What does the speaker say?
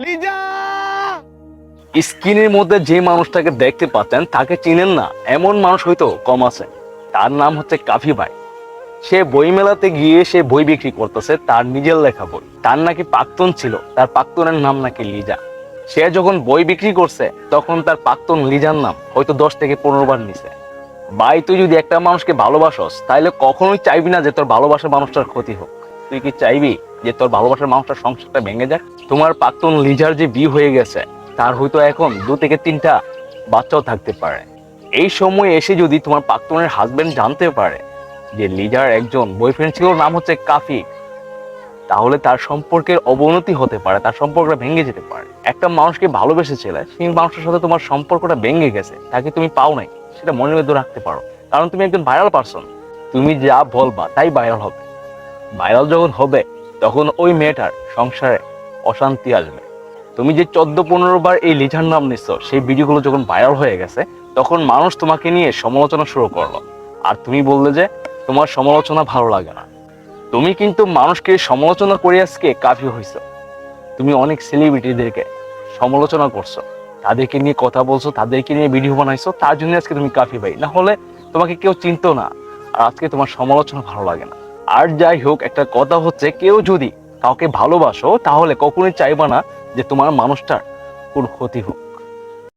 লিজা! স্ক্রিনের মধ্যে যে মানুষটাকে দেখতে পাচ্ছেন তাকে চিনেন না এমন মানুষ হয়তো কম আছে। তার নাম হচ্ছে কাফি ভাই। সে বই মেলাতে গিয়ে সে বই বিক্রি করতেছে, তার নিজের লেখা বই। তার নাকি প্রাক্তন ছিল, তার প্রাক্তনের নাম নাকি লিজা। সে যখন বই বিক্রি করছে তখন তার প্রাক্তন লিজার নাম হয়তো 10 থেকে 15 বার নিছে। ভাই, তুই যদি একটা মানুষকে ভালোবাসস তাহলে কখনোই চাইবি না যে তোর ভালোবাসার মানুষটার ক্ষতি হোক। তুই কি চাইবি যে তোর ভালোবাসার মানুষটার সংসারটা ভেঙে যাক? তোমার প্রাক্তন লিজার যে বিয়ে হয়ে গেছে, তার হয়তো এখন 2 থেকে 3টা বাচ্চাও থাকতে পারে। এই সময় এসে যদি তোমার প্রাক্তনের হাজবেন্ড জানতে পারে যে লিজার একজন বয়ফ্রেন্ড ছিল, নাম হচ্ছে কাফি, তাহলে তার সম্পর্কের অবনতি হতে পারে, তার সম্পর্কটা ভেঙে যেতে পারে। একটা মানুষকে ভালোবেসেছিলে, সেই মানুষের সাথে তোমার সম্পর্কটা ভেঙে গেছে, তাকে তুমি পাও নাই, সেটা মনের মধ্যে রাখতে পারো। কারণ তুমি একজন ভাইরাল পারসন, তুমি যা বলবা তাই ভাইরাল হবে। ভাইরাল যখন হবে তখন ওই মেয়েটার সংসারে অশান্তি আসবে। তুমি যে 14-15 বার এই লিজার নাম নিচ্ছ, সেই ভিডিওগুলো যখন ভাইরাল হয়ে গেছে তখন মানুষ তোমাকে নিয়ে সমালোচনা শুরু করলো। আর তুমি বললে যে তোমার সমালোচনা ভালো লাগে না। তুমি কিন্তু মানুষকে সমালোচনা করে আজকে কাফি হইছো। তুমি অনেক সেলিব্রিটিদেরকে সমালোচনা করছো, তাদেরকে নিয়ে কথা বলছো, তাদেরকে নিয়ে ভিডিও বানাইছো, তার জন্য আজকে তুমি কাফি ভাই। না হলে তোমাকে কেউ চিনতো না। আর আজকে তোমার সমালোচনা ভালো লাগে না। আর যাই হোক, একটা কথা হচ্ছে, কেউ যদি কাউকে ভালোবাসো তাহলে কখনোই চাইবা না যে তোমার মানুষটার কোনো ক্ষতি হোক।